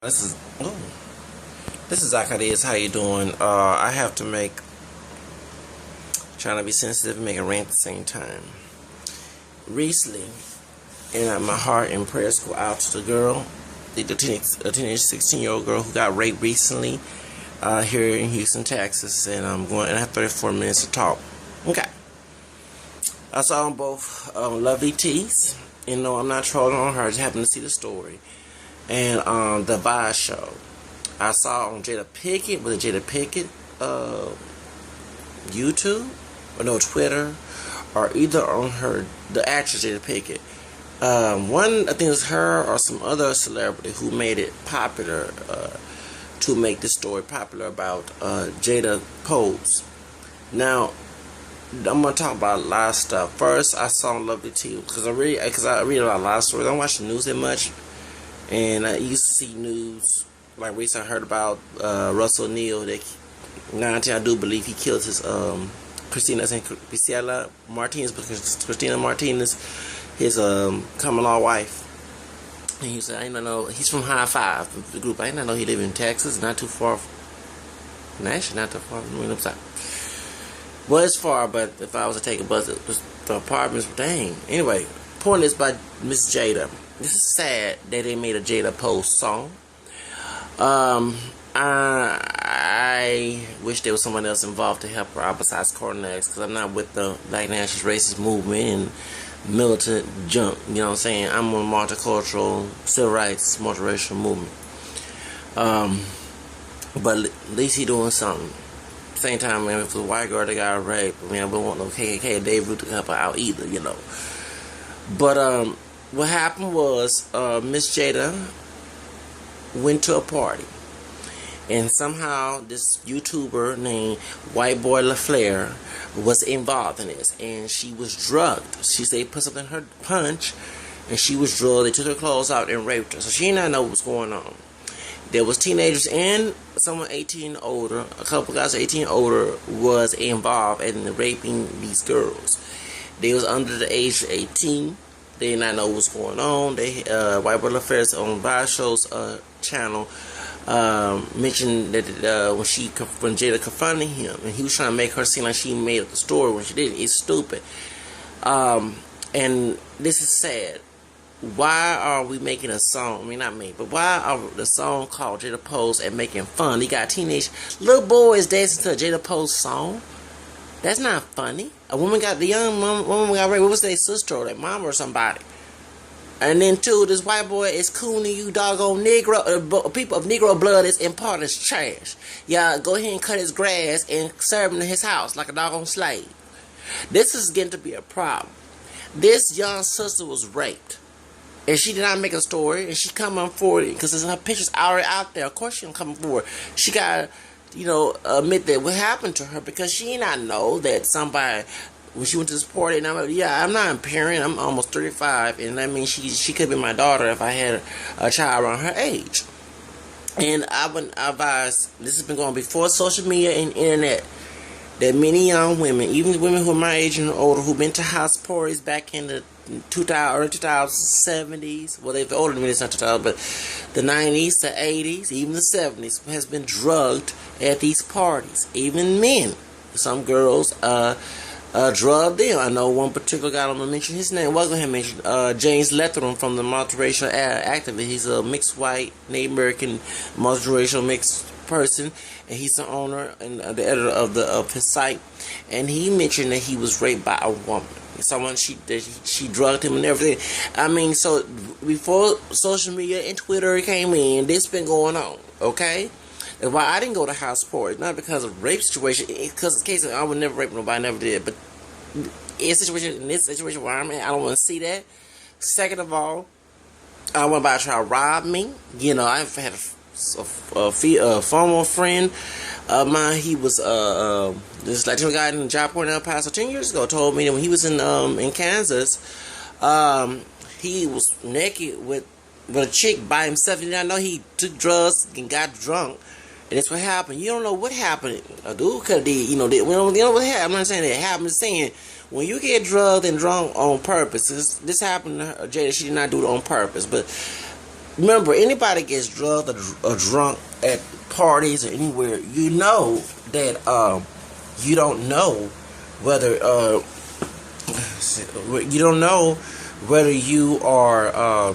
This is Zacharias. How you doing? I have to trying to be sensitive and make a rant at the same time. Recently, and my heart and prayers go out to the girl, the teenage 16-year-old girl who got raped recently here in Houston, Texas, and I have 34 minutes to talk. Okay. I saw them both Lovely Tees. You know, I'm not trolling on her. I just happened to see the story. And TheAdviseShow. I saw on Jada Pickett, was it Jada Pickett, YouTube, or no, Twitter, or either on her, the actress Jada Pickett. One, I think it was her or some other celebrity who made it popular, to make this story popular about Jadapose. Now, I'm gonna talk about a lot of stuff. First, I saw Lovely T because I read a lot of stories. I don't watch the news that much. And I used to see news, like recently I heard about Russell Neal, that I do believe he killed his Christina Martinez, his common law wife. And he said, I didn't know, he's from High Five, the group. I didn't know he lived in Texas, not too far, actually not too far from the upside. Well, it's far, but if I was to take a bus, the apartments, dang. Anyway, point is by Miss Jada. This is sad that they made a Jadapose song. I wish there was someone else involved to help her out besides Cornex, because I'm not with the Black Nationalist Racist movement and militant junk. You know what I'm saying? I'm on multicultural, civil rights, multiracial movement. But at least he doing something. Same time, man, if the white girl that got raped, I mean, I don't want no KKK and Dave Root to help her out either, you know. But what happened was Miss Jada went to a party, and somehow this YouTuber named WhiteboyLaflare was involved in this, and she was drugged. She said they put something in her punch, and she was drugged. They took her clothes out and raped her, so she did not know what was going on. There was teenagers and someone 18 older, a couple guys 18 older was involved in raping these girls. They was under the age of 18. They did not know what's going on. They WhiteboyLaflare's on TheAdviseShow's channel mentioned that when Jada confronted him, and he was trying to make her seem like she made up the story when she didn't. It's stupid. And this is sad. Why are we making a song? I mean, not me, but why are the song called Jadapose and making fun? He got teenage little boys dancing to a Jadapose song. That's not funny. A woman got the young woman got raped. What was their sister or their mom or somebody? And then too, this white boy is cooning you doggone Negro people of Negro blood is in part is trash. Y'all go ahead and cut his grass and serve him in his house like a doggone slave. This is getting to be a problem. This young sister was raped, and she did not make a story, and she coming forward because her pictures already out there. Of course she don't come forward. She got, admit that what happened to her, because she did not know that somebody, when she went to this party, and I'm not a parent, I'm almost 35, and that means she could be my daughter if I had a child around her age. And I would advise, this has been going before social media and internet, that many young women, even women who are my age and older, who've been to house parties back in the early 2070s, well, they're older than me, it's not 2000, but the 90s, the 80s, even the 70s, has been drugged at these parties. Even men, some girls, drugged them. I know one particular guy, I'm going to mention his name, wasn't going to mention, James Lethram from the multiracial activist. He's a mixed white, Native American, multiracial mixed person, and he's the owner and the editor of his site, and he mentioned that he was raped by a woman. Someone she drugged him and everything. I mean, so before social media and Twitter came in, this been going on, okay? And why I didn't go to house parties, not because of rape situation, because in case I would never rape nobody, I never did, but in this situation where I'm in, I don't want to see that. Second of all, I want somebody to try to rob me. I've had a former friend of mine. He was this Latino guy in the job in El Paso 10 years ago told me that when he was in Kansas, he was naked with a chick by himself. He didn't know he took drugs and got drunk, and that's what happened. You don't know what happened. A dude could have did, we don't know what happened. I'm not saying that it happened. I'm saying when you get drugged and drunk on purpose, this happened to her, Jada. She did not do it on purpose, but remember, anybody gets drugged or drunk at parties or anywhere, you know that you don't know whether you don't know whether you are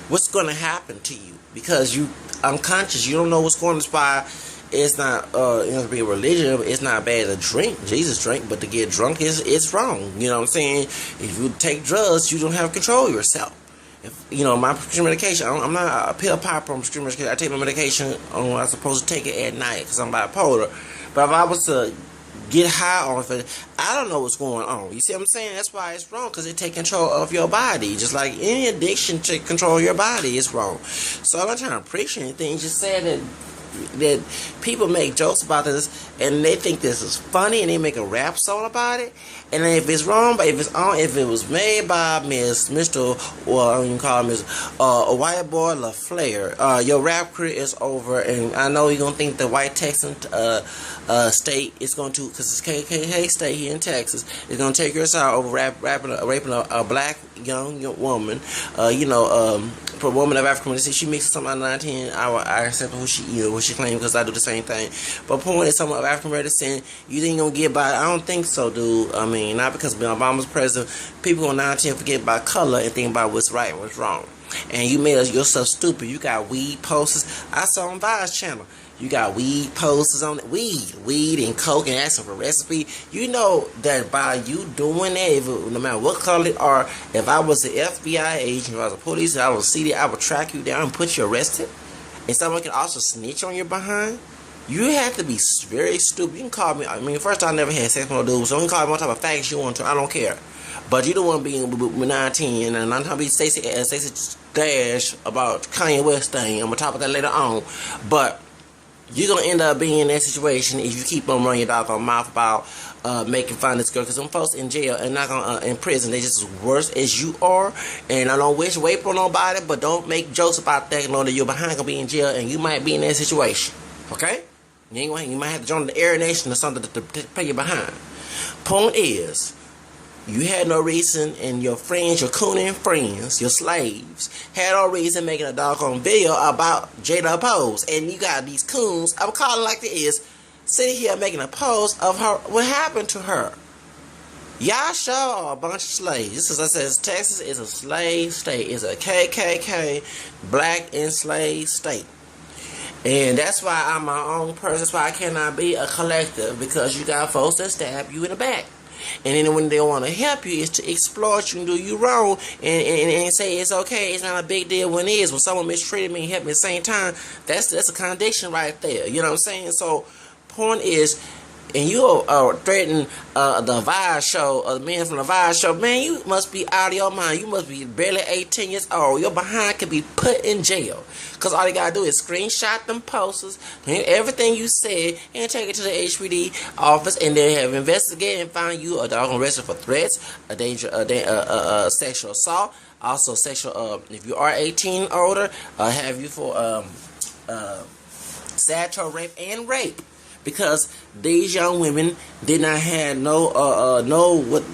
what's going to happen to you, because you unconscious. You don't know what's going to inspire. It's not to be a religion. It's not bad to drink. Jesus drank, but to get drunk is wrong. You know what I'm saying? If you take drugs, you don't have control of yourself. If, my prescription medication, I'm not a pill popper on prescription medication. I take my medication when I'm supposed to take it at night because I'm bipolar. But if I was to get high on it, I don't know what's going on. You see what I'm saying? That's why it's wrong, because it take control of your body. Just like any addiction to control your body is wrong. So I'm not trying to preach anything. Just saying that people make jokes about this and they think this is funny and they make a rap song about it. And if it's wrong, but if it was made by Mr. Well, you can call him WhiteboyLaflare, your rap career is over. And I know you're gonna think the white Texan state is going to, because it's KKK state here in Texas, is going to take your side over raping a black young woman, for a woman of African descent. She mixes something out of 19. I accept what she claims, because I do the same thing. But point is, someone of African descent, you ain't gonna get by. I don't think so, dude. I mean, not because Obama's president. People on 19 forget about color and think about what's right and what's wrong. And you made yourself stupid. You got weed posters. I saw on Vice channel. You got weed posters on it. Weed and coke and asking for recipe. You know that by you doing that, no matter what color it are, if I was an FBI agent, if I was a police, I was CD, I would track you down and put you arrested. And someone can also snitch on your behind. You have to be very stupid. You can call me. I mean, first I never had sex with no dude, so you can call me what type of facts you want to. I don't care. But you don't want to be with 19, and I'm trying to be Stacey Dash about Kanye West thing. I'm gonna talk about that later on. But you're gonna end up being in that situation if you keep on running your doggone mouth about making fun of this girl. Because them folks in jail and not gonna in prison, they just as worse as you are. And I don't wish rape on nobody, but don't make jokes about that. Know that you're behind gonna be in jail and you might be in that situation. Okay? You might have to join the Air Nation or something to pay you behind. Point is, you had no reason, and your friends, your cooning friends, your slaves, had no reason making a doggone video about Jadapose. And you got these coons, I'm calling like it is, sitting here making a post of her, what happened to her. Y'all sure are a bunch of slaves. Just as I said, Texas is a slave state. It's a KKK, black enslaved state. And that's why I'm my own person. That's why I cannot be a collective, because you got folks that stab you in the back. And then when they want to help you, is to exploit you and do you wrong and say it's okay, it's not a big deal when it is. When someone mistreated me and helped me at the same time, that's a contradiction right there. You know what I'm saying? So, point is, and you are threatening the Advice Show, the men from the Advice Show, man, you must be out of your mind. You must be barely 18 years old. Your behind can be put in jail. Because all you got to do is screenshot them posters, everything you said, and take it to the HPD office, and they have investigated and found you a doggone arrested for threats, sexual assault, also sexual, if you are 18 or older, have you for statutory rape and rape. Because these young women did not have no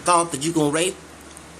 thought that you gonna rape.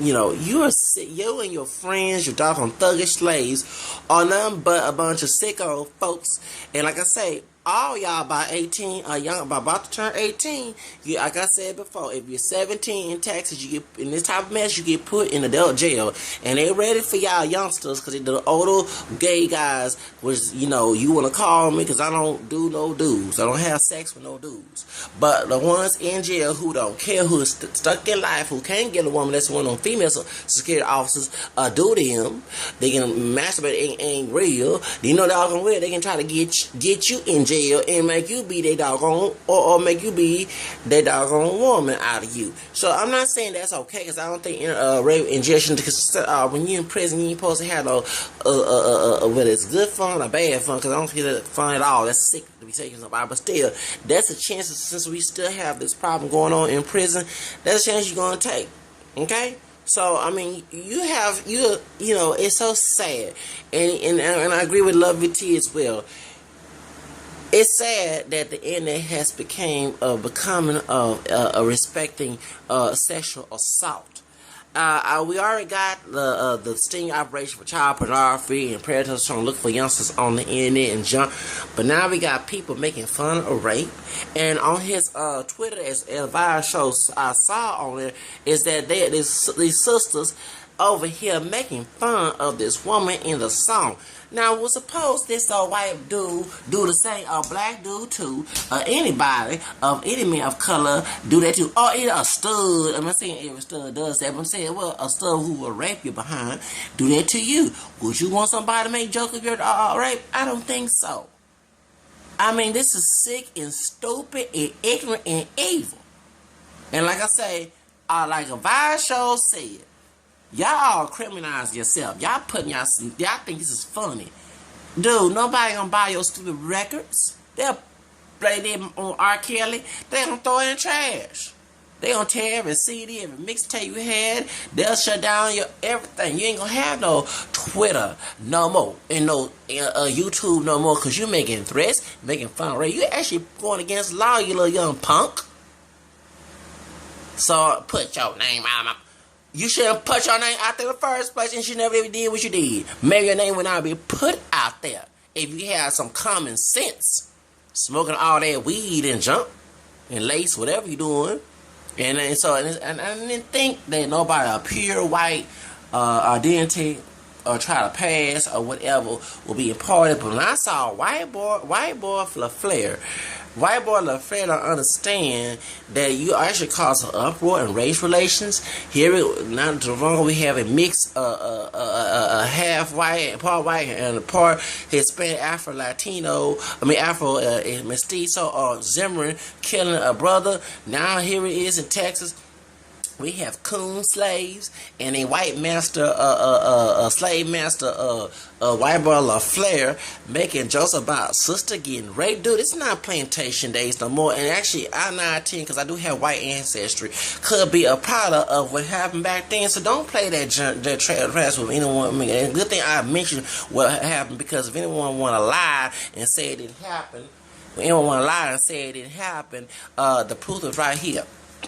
You know, you and your friends, your doggone thuggish slaves, are nothing but a bunch of sicko folks. And like I say, all y'all by 18, about to turn 18, like I said before, if you're 17 in Texas, you get in this type of mess, you get put in adult jail. And they ready for y'all youngsters, because the older gay guys, which, you want to call me, because I don't do no dudes. I don't have sex with no dudes. But the ones in jail who don't care, who is stuck in life, who can't get a woman, that's one of them female security officers, do them. They can masturbate, ain't real. You know they're all real. They can try to get you in jail and make you be their doggone, or make you be their doggone woman out of you. So I'm not saying that's okay, because I don't think rape and jail shouldn't, when you're in prison, you ain't supposed to have no whether it's good fun or bad fun, because I don't feel that fun at all. That's sick to be taking somebody, but still, that's a chance. Since we still have this problem going on in prison, that's a chance you're gonna take. Okay. So, I mean, it's so sad. And I agree with Lovey T as well. It's sad that the internet has becoming respecting sexual assault. We already got the sting operation for child pornography and predators trying to look for youngsters on the internet and junk. But now we got people making fun of rape. And on his Twitter, as TheAdviseShow I saw on there, is that these sisters over here making fun of this woman in the song. Now, we're supposed this white dude do the same, or black dude too, or anybody of any man of color do that too, or either a stud. I'm not saying every stud does that, but I'm saying, well, a stud who will rape you behind do that to you. Would you want somebody to make joke of your rape? I don't think so. I mean, this is sick and stupid and ignorant and evil. And like I say, like TheAdviseShow said, y'all criminalize yourself. Y'all think this is funny. Dude, nobody gonna buy your stupid records. They'll play them on R. Kelly. They gonna throw it in the trash. They gonna tear every CD, every mixtape you had. They'll shut down your everything. You ain't gonna have no Twitter no more. And no YouTube no more. Cause you making threats, making fun of rape. You actually going against law, you little young punk. So put your name out of my... You shouldn't put your name out there in the first place, and you never even did what you did. Maybe your name would not be put out there if you had some common sense. Smoking all that weed and junk and lace, whatever you're doing. And I didn't think that nobody, a pure white identity or try to pass or whatever will be important. But when I saw WhiteboyLaflare, WhiteboyLaflare don't understand that you actually cause an uproar in race relations. Here, not too long, we have a mix, half white, part white, and part Hispanic, Afro mestizo, or Zimmerman killing a brother. Now here it is in Texas. We have coon slaves and a white master, slave master, WhiteboyLaflare making jokes about sister getting raped. Dude, it's not plantation days no more. And actually, I'm 19 because I do have white ancestry. Could be a product of what happened back then. So don't play that trash with anyone. I mean, and good thing I mentioned what happened, because if anyone want to lie and say it didn't happen, the proof is right here.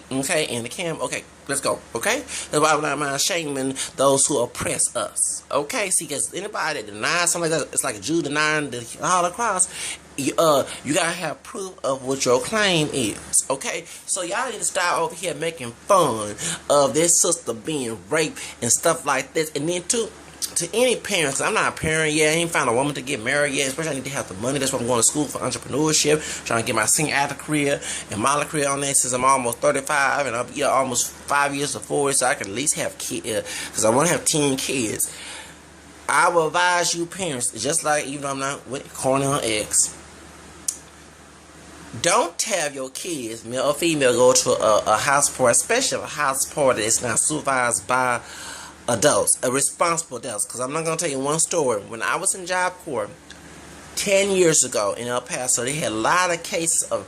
Okay, and the camera. Okay, let's go. Okay, that's why I'm not mind shaming those who oppress us. Okay, see, because anybody that denies something like that, it's like a Jew denying the Holocaust. You gotta have proof of what your claim is. Okay, so y'all need to start over here making fun of this sister being raped and stuff like this, and then too. To any parents, I'm not a parent yet. I ain't found a woman to get married yet. Especially I need to have the money. That's why I'm going to school for entrepreneurship. Trying to get my singing actor career and model career on there since I'm almost 35. And I'll be almost 5 years to 4 so I can at least have kids. Because I want to have 10 kids. I will advise you parents, just like even though I'm not with corny on X, don't have your kids, male or female, go to a house party, especially a house party that's not supervised by adults, responsible adults. Because I'm not going to tell you one story. When I was in Job Corps 10 years ago in El Paso, they had a lot of cases of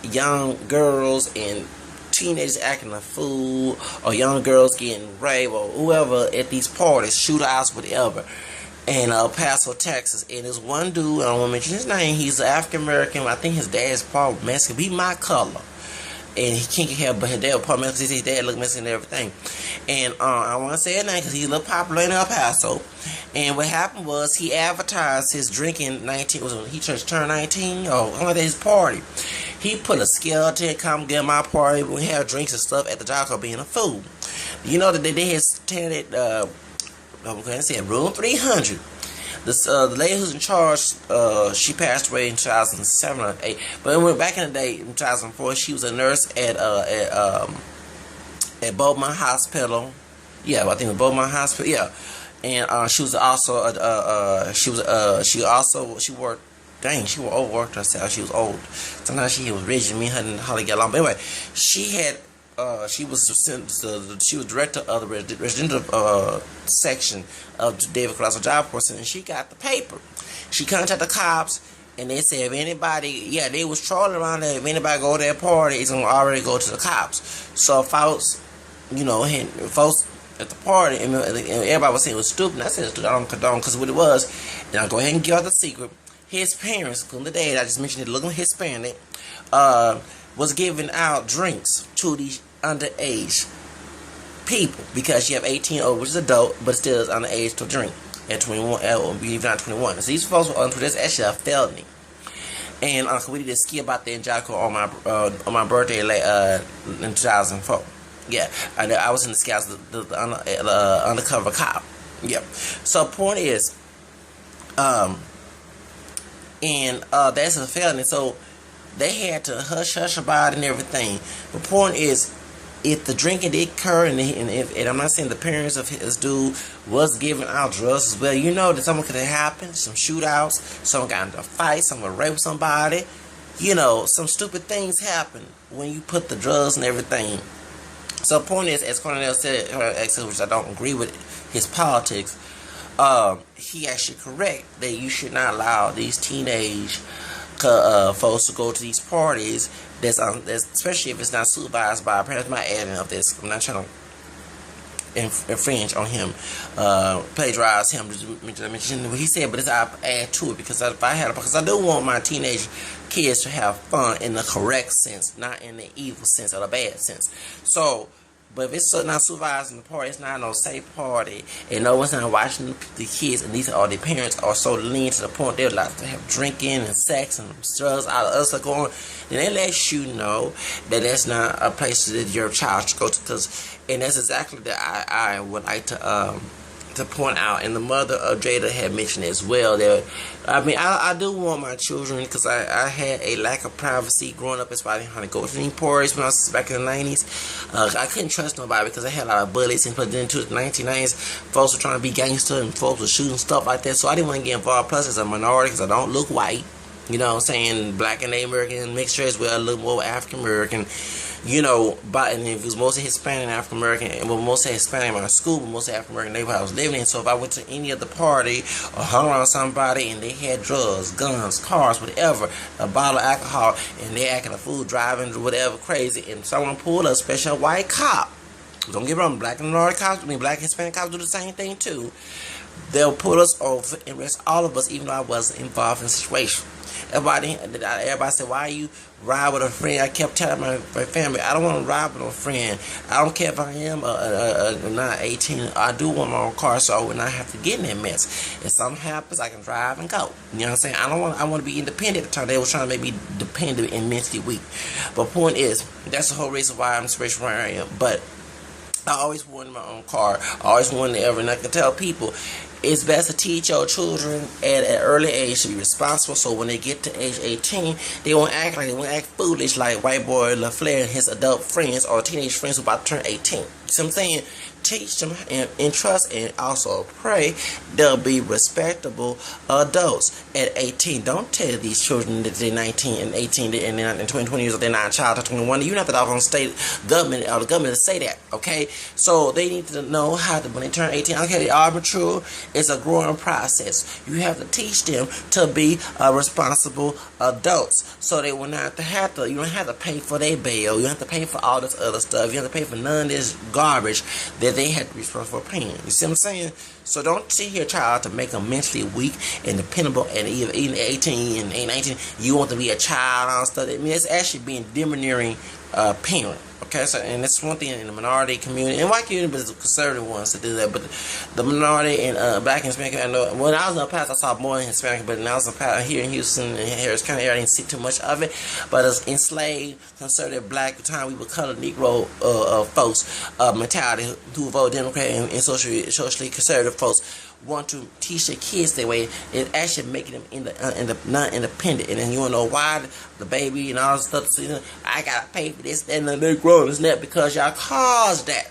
young girls and teenagers acting a fool, or young girls getting raped, or whoever at these parties, shootouts, whatever, in El Paso, Texas. And there's one dude, I don't want to mention his name, he's African American. I think his dad is probably Mexican. He my color. And he can't get help, but his dad was part Mexican. His dad looked Mexican and everything. And I want to say his name because he's a little popular in El Paso. And what happened was he advertised his drinking 19. He just turned 19 or at his party. He put a skeleton, come get my party. We have drinks and stuff at the job called being a fool. You know that they had standard. I'm going to say room 300. The lady who's in charge, she passed away in 2007 or 8. But back in the day, in 2004, she was a nurse at Beaumont Hospital. Yeah, I think it was Beaumont Hospital. Yeah, and she was also she worked. Dang, she was overworked herself. She was old. Sometimes she was rigid. Me and her didn't hardly get along. But anyway, she had. She was director of the residential section of David Colossal Job Force, and she got the paper. She contacted the cops, and they said if anybody, they was trolling around there. If anybody go to that party, it's gonna already go to the cops. So folks, folks at the party, and everybody was saying it was stupid. And I said I don't condone, because what it was, and I'll go ahead and give out the secret. His parents, from the dad I just mentioned, it looking Hispanic, was giving out drinks to these underage people, because you have 18 over, which is adult, but still is underage to drink at 21, even not 21. So these folks were under, that's actually a felony. And we did a ski about that in Jadapose on my birthday in 2004. Yeah, I was in the scouts, the undercover cop. Yeah. So point is, that's a felony. So they had to hush about it and everything. The point is, if the drinking did occur, and I'm not saying the parents of his dude was giving out drugs as well, you know that something could have happened, some shootouts, someone got into a fight, someone raped somebody, you know, some stupid things happen when you put the drugs and everything. So the point is, as Cornell said, her ex, which I don't agree with his politics, he actually correct that you should not allow these teenage folks to go to these parties. That's especially if it's not supervised by a parent. My adding of this. I'm not trying to infringe on him, plagiarize him. To mention what he said, but I add to it because because I do want my teenage kids to have fun in the correct sense, not in the evil sense or the bad sense. So. But if it's not supervised in the party, it's not no safe party, and no one's not watching the kids, and these are the parents are so lean to the point they're like to have drinking and sex and drugs, all the other stuff going on, then they let you know that that's not a place that your child should go to. And that's exactly that I would like to point out, and the mother of Jada had mentioned as well. That I do want my children, because I had a lack of privacy growing up. As far as how to go to any parties when I was back in the 90s. I couldn't trust nobody because I had a lot of bullies, and but then into the 1990s, folks were trying to be gangster and folks were shooting stuff like that. So I didn't want to get involved. Plus, as a minority, because I don't look white. You know what I'm saying? Black and Native American, mixed race, well, a little more African American. You know, but and it was mostly Hispanic, African American, and well, mostly Hispanic in my school, but mostly African American neighborhood I was living in. So if I went to any other party or hung around somebody and they had drugs, guns, cars, whatever, a bottle of alcohol, and they acting a fool, driving, whatever, crazy, and someone pulled a special white cop. Don't get me wrong, black and minority cops, black and Hispanic cops do the same thing too. They'll put us over and arrest all of us, even though I wasn't involved in the situation. Everybody said, why you ride with a friend? I kept telling my family, I don't want to ride with a friend. I don't care if I am not 18. I do want my own car, so I would not have to get in that mess. If something happens, I can drive and go. You know what I'm saying? I want to be independent at the time. They were trying to make me dependent and mentally weak. But point is, that's the whole reason why I'm the situation where I am. But I always wanted my own car. I always wanted to and I can tell people, it's best to teach your children at an early age to be responsible, so when they get to age 18, they won't act foolish like WhiteboyLaflare and his adult friends or teenage friends who about to turn 18. So I'm saying, teach them and trust and also pray they'll be respectable adults at 18. Don't tell these children that they're 19 and 18 and they're in 20 years old, they're not a child to 21. You don't have to talk on state government or the government to say that, okay? So they need to know how to, when they turn 18, okay, they are mature. It's a growing process. You have to teach them to be responsible adults, so they will not have to. You don't have to pay for their bail. You don't have to pay for all this other stuff. You have to pay for none of this garbage that they have to be responsible for paying. You see what I'm saying? So don't see your child to make them mentally weak and dependable, and even 18 and 19, you want to be a child and all stuff. I mean, it's actually being demeaning parent. Okay, so and it's one thing in the minority community, and white community, but it's the conservative ones to do that. But the minority and black and Hispanic, I know when I was in the past, I saw more in Hispanic, but when I was here in Houston and Harris County area, I didn't see too much of it. But it's enslaved, conservative, black, at the time we would color Negro folks mentality who vote Democrat and socially conservative folks want to teach their kids their way. It's actually making them not independent. And then you want to know why the baby and all this stuff. So, I gotta pay for this and they're growing this net because y'all caused that.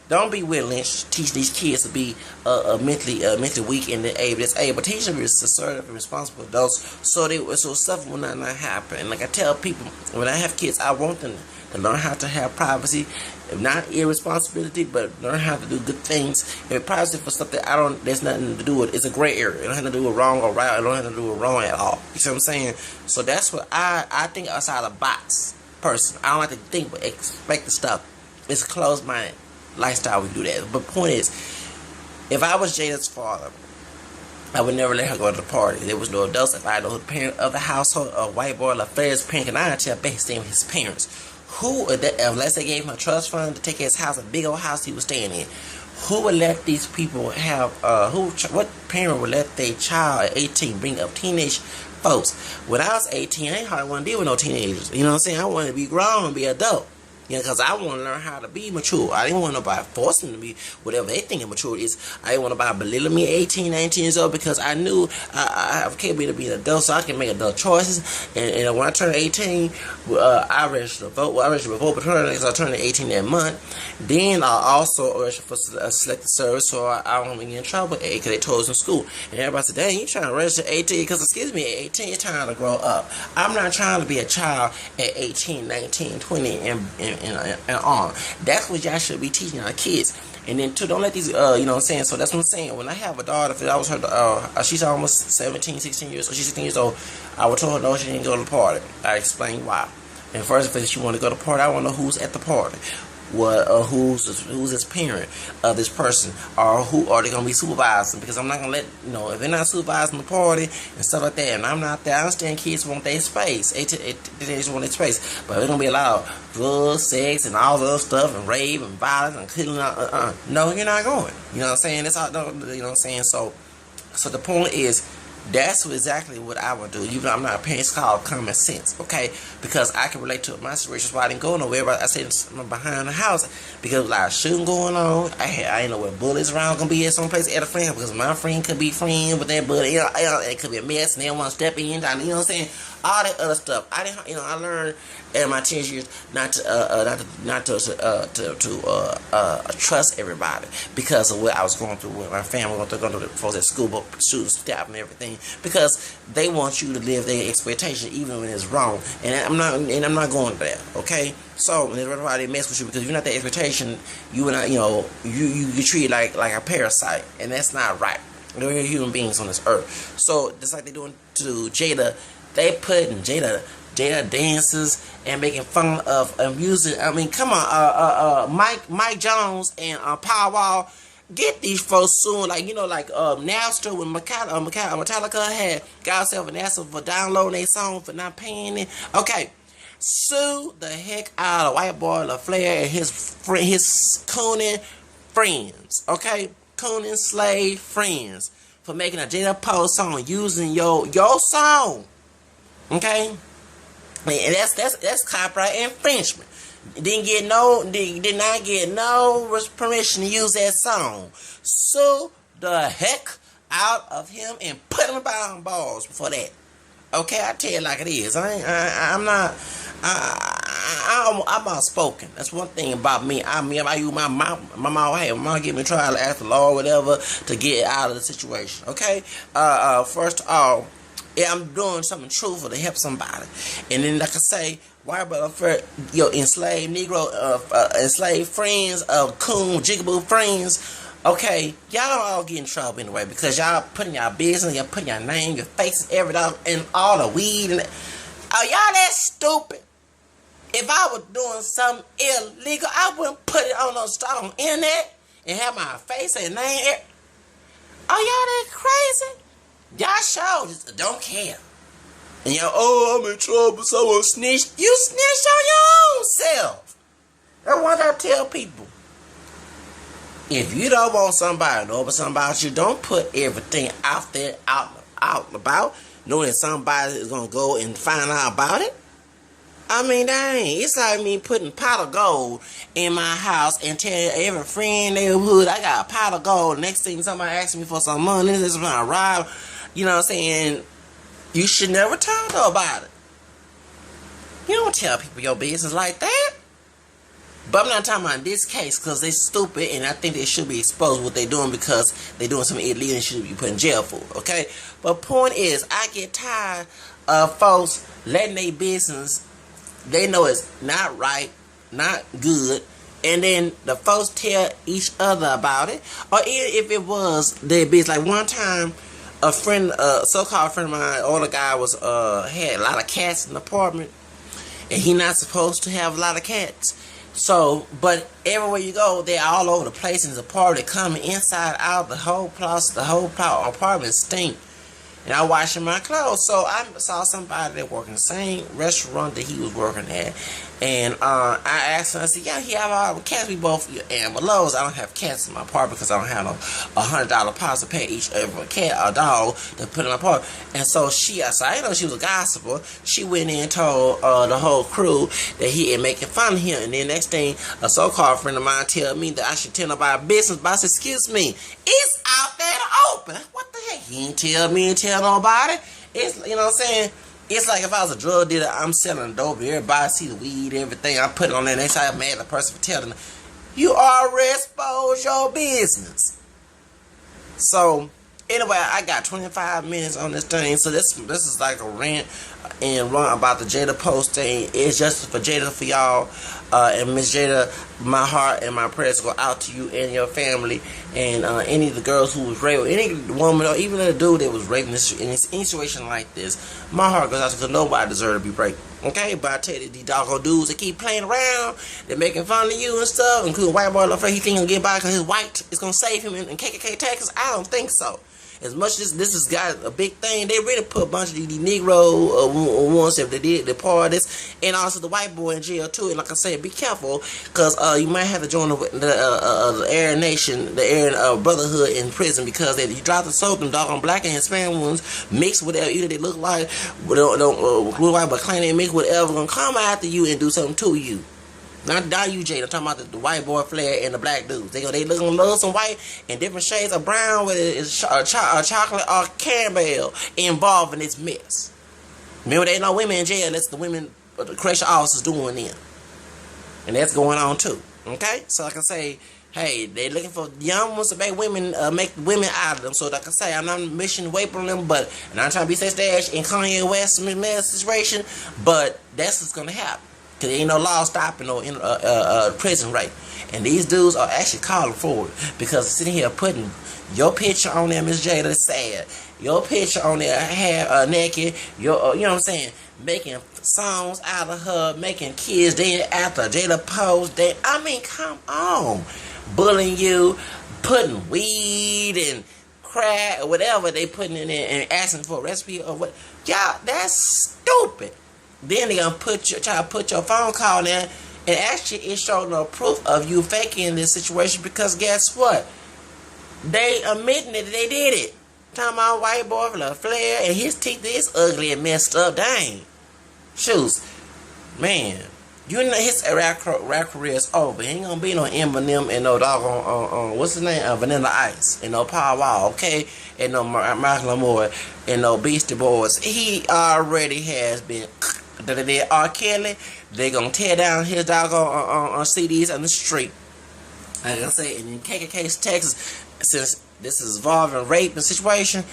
Don't be willing to teach these kids to be mentally weak and disabled. But teach them to be assertive and responsible adults, so stuff will not happen. And like I tell people, when I have kids, I want them to learn how to have privacy, not irresponsibility, but learn how to do good things. And privacy for stuff that there's nothing to do with. It's a gray area. It don't have to do with wrong or right. It don't have to do with wrong at all. You see what I'm saying? So that's what I think outside the box person. I don't like to think but expect the stuff. It's closed-minded lifestyle we do that. But point is, if I was Jada's father, I would never let her go to the party. There was no adults. If I know the parent of the household, or WhiteboyLaflare's parent, and I tell based on his parents, unless they gave him a trust fund to take his house, a big old house he was staying in, who would let these people have, what parent would let their child at 18 bring up teenage folks? When I was 18, I ain't hardly want to deal with no teenagers. You know what I'm saying? I wanted to be grown and be adult. Yeah, because I want to learn how to be mature. I didn't want nobody forcing me to be whatever they think mature is. I didn't want nobody belittling me at 18, 19 years old, because I knew I have capability to be an adult, so I can make adult choices. And when I turned 18, I registered to vote. Well, I registered to vote paternity because I turned 18 that month. Then I also registered for a selected service, so I won't get in trouble because they told us in school. And everybody said, dang, you trying to register at 18? Because, excuse me, at 18, it's time to grow up. I'm not trying to be a child at 18, 19, 20, and on. That's what y'all should be teaching our kids. And then too, don't let these, you know what I'm saying? So that's what I'm saying. When I have a daughter, if I was her, she's almost 17, 16 years old, she's 16 years old, I would tell her no, she didn't go to the party. I explained why. And first, if she want to go to the party, I want to know who's at the party. Who's this parent of this person, or who are they gonna be supervising? Because I'm not gonna let, you know, if they're not supervising the party and stuff like that, and I'm not there. I understand kids want their space, they just want their space, but they're gonna be allowed drugs, sex, and all the other stuff, and rape and violence and killing. No, you're not going. You know what I'm saying? That's all. You know what I'm saying? So the point is, that's exactly what I would do. Even though I'm not a parent, it's called common sense, okay? Because I can relate to my situation. That's why I didn't go nowhere. But I said I'm behind the house because a lot of shooting going on. I didn't know where bullets around gonna be at some place at a friend, because my friend could be friend with that bullet. You know, it could be a mess, and they want to step in. You know what I'm saying? All that other stuff. I didn't. You know, I learned in my teenage years not to trust everybody because of what I was going through with my family, going through folks at school, but students, staff, and everything, because they want you to live their expectation even when it's wrong, and I'm not going there. Okay, so when everybody mess with you because you're not the expectation, you treat like a parasite, and that's not right. They're human beings on this earth. So just like they're doing to Jada, they putting Jada dances and making fun of music. I mean, come on, Mike Jones and Power Wall, get these folks soon. Like, you know, like Napster, when Metallica had got herself an answer for downloading a song for not paying it. Okay, sue the heck out of WhiteboyLaflare and his cooning friends. Okay, cooning slave friends for making a Jadapose song using your song. Okay, and that's copyright infringement. Did not get no permission to use that song. Sue the heck out of him and put him behind bars for that. Okay, I tell you like it is. I'm outspoken. That's one thing about me. I use my mouth. My mom give me a try to ask the Lord whatever to get out of the situation. Okay, first of all, yeah, I'm doing something truthful to help somebody. And then, like I say, WhiteboyLaflare, your enslaved Negro, enslaved friends, coon, jigaboo friends, okay, y'all all get in trouble anyway, because y'all putting y'all business, y'all putting your name, your faces, everything, and all the weed. And oh, y'all that stupid. If I was doing something illegal, I wouldn't put it on the internet and have my face and name. Oh, y'all that crazy? Y'all sure just don't care. And y'all, oh, I'm in trouble, someone snitched. You snitched on your own self. That's what I tell people. If you don't want somebody to know about you, don't put everything out there, out about, knowing that somebody is going to go and find out about it. I mean, dang, it's like me putting pot of gold in my house and tell every friend in the neighborhood I got a pot of gold. Next thing somebody asks me for some money, this is when I rob. You know what I'm saying? You should never tell them about it. You don't tell people your business like that. But I'm not talking about in this case because they're stupid and I think they should be exposed what they're doing because they're doing something illegal and should be put in jail for. Okay? But point is, I get tired of folks letting their business, they know it's not right, not good, and then the folks tell each other about it. Or if it was their business. Like one time, a friend, so-called friend of mine, older guy was had a lot of cats in the apartment, and he not supposed to have a lot of cats. So, but everywhere you go, they're all over the place in his apartment, coming inside, out, the whole apartment stink. And I washing my clothes, so I saw somebody that worked in the same restaurant that he was working at, And I asked her, I said, yeah, he have all the cats. We both and below. I don't have cats in my apartment because I don't have no $100 deposit to pay each every cat or dog to put in my apartment. And so she, I said, I didn't know she was a gossiper. She went in and told the whole crew that he had making fun of him. And then next thing, a so-called friend of mine tell me that I should tell nobody business. But I said, excuse me, it's out there to open. What the heck? He didn't tell me and tell nobody. It's, you know what I'm saying? It's like if I was a drug dealer, I'm selling dope. Everybody see the weed, everything. I put it on there. And they say I'm mad at the person for telling them. You already exposed your business. So, anyway, I got 25 minutes on this thing. So this is like a rant and run about the Jadapose thing. It's just for Jada, for y'all. And Miss Jada, my heart and my prayers go out to you and your family. And any of the girls who was raped, any woman or even a dude that was raped in any situation like this, my heart goes out because nobody deserves to be raped. Okay, but I tell you, these doggone dudes that keep playing around, they're making fun of you and stuff, including WhiteboyLaflare, he think he'll get by because his white is going to save him in KKK Texas. I don't think so. As much as this has got a big thing, they really put a bunch of these Negro ones if they did the parties, and also the white boy in jail too. And like I said, be careful because you might have to join the Aryan Nation, the Aryan Brotherhood in prison because if you drop the soap, them doggone black and Hispanic ones mixed with whatever either they look like, don't look like, but claim they mix whatever, gonna come after you and do something to you. Not you, Jada. I'm talking about the white boy Flair and the black dudes. They looking love some white and different shades of brown, whether it's chocolate or caramel, involved in this mess. Remember, they know women in jail. That's the women, the correctional officers doing them, and that's going on too. Okay, so like I say, hey, they looking for young ones to make women out of them. So like I say, I'm not wishing away from them, but and I'm trying to be such dash in Kanye West situation, but that's what's gonna happen. Because there ain't no law stopping no prison rape. And these dudes are actually calling for it. Because sitting here putting your picture on there, Miss Jada, sad. Your picture on there, hair naked. Your, you know what I'm saying? Making songs out of her. Making kids then after Jadapose. I mean, come on. Bullying you. Putting weed and crack or whatever they putting in there and asking for a recipe or what. Y'all, that's stupid. Then they gonna try to put your phone call in, and actually it showed no proof of you faking this situation because guess what? They admitting that they did it. Talking about WhiteboyLaflare and his teeth is ugly and messed up. Dang, shoes, man. You know his rap career is over. He ain't gonna be no Eminem and no doggone what's his name? Vanilla Ice and no Power Wall, okay? And no Macklemore and no Beastie Boys. He already has been. They R. Kelly, they gonna tear down his doggone CDs on the street. Like I say, in KKK Texas, since this is involving rape and situation,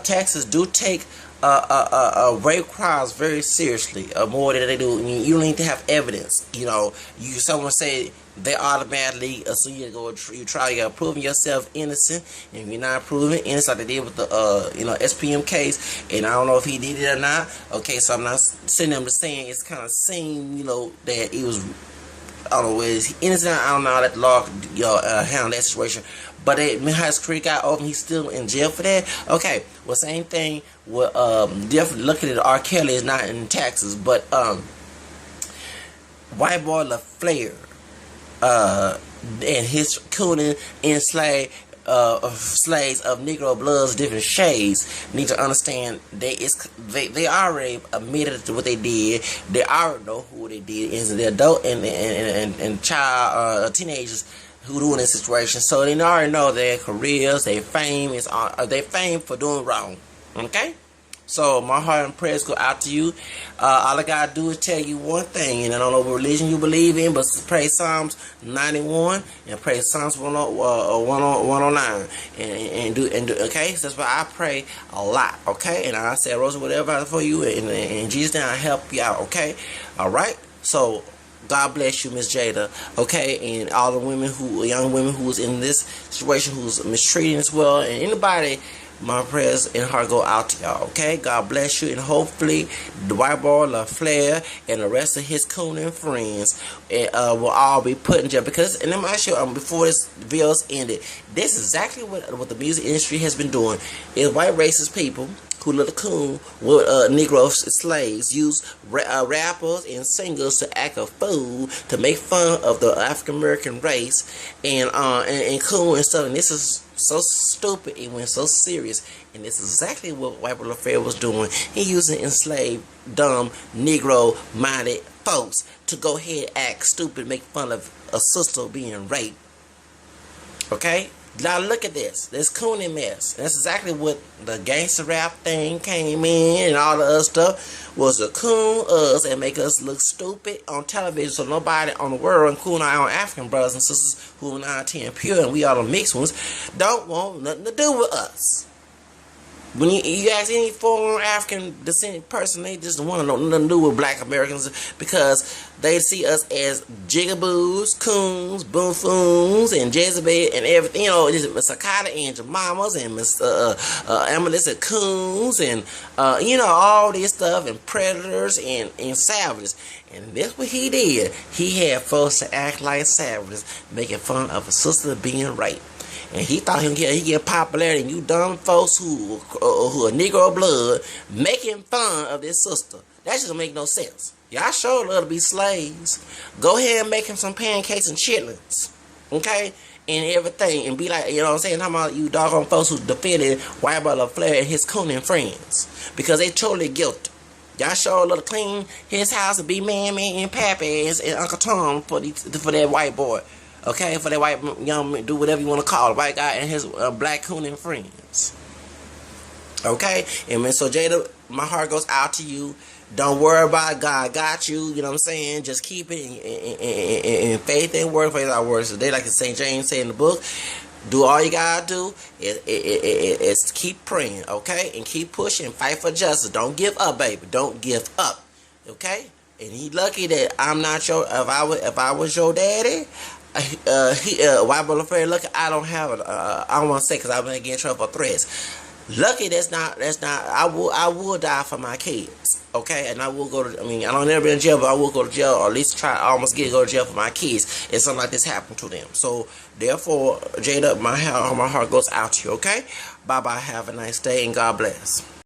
Texas do take rape crimes very seriously, more than they do. You need to have evidence. You know, someone say they automatically assume you gotta proving yourself innocent, and if you're not proven innocent, like they did with the SPM case, and I don't know if he did it or not. Okay, so I'm not sitting there saying it's kind of saying that he was, I don't know, is he innocent? I don't know how that the law handle that situation. But his career got over, he's still in jail for that. Okay, well, same thing with definitely looking at R. Kelly is not in Texas, but WhiteboyLaflare and his cooning enslaved slaves of Negro bloods, different shades, need to understand they already admitted to what they did. They already know who they did. It's the adult and child teenagers who doing this situation, so they already know their careers, their fame is they fame for doing wrong. Okay, so my heart and prayers go out to you. All I gotta do is tell you one thing, and I don't know what religion you believe in, but pray Psalms 91 and pray Psalms 109 and do okay. So that's why I pray a lot. Okay, and I say Rosa whatever for you, and in Jesus' name I help you out. Okay, all right. So God bless you, Miss Jada, okay, and all the young women who was in this situation, who's mistreated as well, and anybody, my prayers and heart go out to y'all, okay? God bless you, and hopefully the WhiteboyLaflare and the rest of his coon and friends will all be put in jail. Because, and let me ask you, before this video's ended, this is exactly what the music industry has been doing. Is white racist people who little coon with Negro slaves used rappers and singers to act a fool to make fun of the African American race and coon and stuff. And this is so stupid. It went so serious, and this is exactly what WhiteboyLaflare was doing. He using enslaved, dumb, Negro-minded folks to go ahead, act stupid, make fun of a sister being raped. Okay? Now look at this. This cooning mess. That's exactly what the gangster rap thing came in and all the other stuff was to coon us and make us look stupid on television so nobody on the world, including our own African brothers and sisters who are 9-10 pure and we are the mixed ones, don't want nothing to do with us. When you ask any foreign African descendant person, they just want to know nothing to do with black Americans because they see us as jigaboos, coons, buffoons, and Jezebel and everything. You know, Miss Akata and Jemamas and Miss Amethyst and coons and you know, all this stuff and predators and savages. And that's what he did. He had folks to act like savages, making fun of a sister being raped. And he thought he get popularity, and you dumb folks who are Negro blood making fun of this sister. That just don't make no sense. Y'all sure love to be slaves. Go ahead and make him some pancakes and chitlins, okay, and everything, and be like, you know what I'm saying? Talking about you doggone folks who defended WhiteboyLaflare and his cooning friends because they totally guilty. Y'all sure love to clean his house and be mammy and pappy and Uncle Tom for that white boy. Okay, for that white young man, do whatever you want to call it, white guy and his black cooning friends. Okay, and so Jada, my heart goes out to you. Don't worry about it. God got you. You know what I'm saying? Just keep it in faith and word. Faith our words. Today, like St. James said in the book, do all you gotta do is keep praying, okay, and keep pushing. Fight for justice. Don't give up, baby. Don't give up. Okay, and he lucky that I'm not your. If I was your daddy. WhiteboyLaflare, lucky I don't have it. I don't want to say because I'm gonna get in trouble for threats. Lucky that's not. I will die for my kids, okay, and I will go to. I mean, I don't never been in jail, but I will go to jail or at least try to almost go to jail for my kids if something like this happened to them. So therefore, Jada, my heart goes out to you, okay. Bye bye. Have a nice day and God bless.